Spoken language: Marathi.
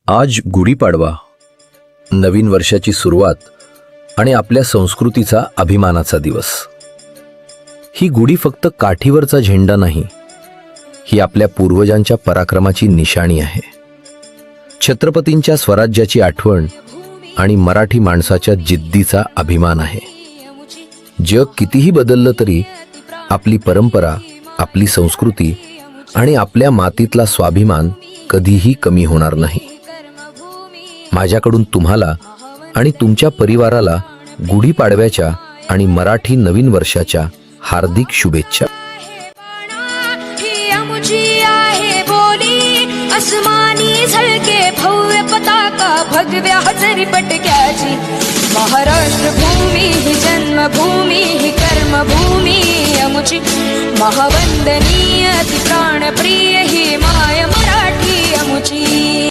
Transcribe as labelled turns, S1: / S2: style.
S1: आज गुढीपाडवा, नवीन वर्षाची सुरुवात आणि आपल्या संस्कृतीचा अभिमानाचा दिवस. ही गुढी फक्त काठीवरचा झेंडा नाही, ही आपल्या पूर्वजांच्या पराक्रमाची निशाणी आहे. छत्रपतींच्या स्वराज्याची आठवण आणि मराठी माणसाच्या जिद्दीचा अभिमान आहे. जग कितीही बदललं तरी आपली परंपरा, आपली संस्कृती आणि आपल्या मातीतला स्वाभिमान कधीही कमी होणार नाही. माझ्याकडून तुम्हाला आणि तुमच्या परिवाराला गुढीपाडव्याच्या आणि मराठी नवीन वर्षाच्या हार्दिक शुभेच्छा.
S2: अस्मानी झळके भव्य पताका भगव्या हजरी पटक्याची. महाराष्ट्र भूमी ही जन्मभूमी ही कर्मभूमी अमुची. महावंदनीय ती प्राणप्रिय ही माय मराठी अमुची.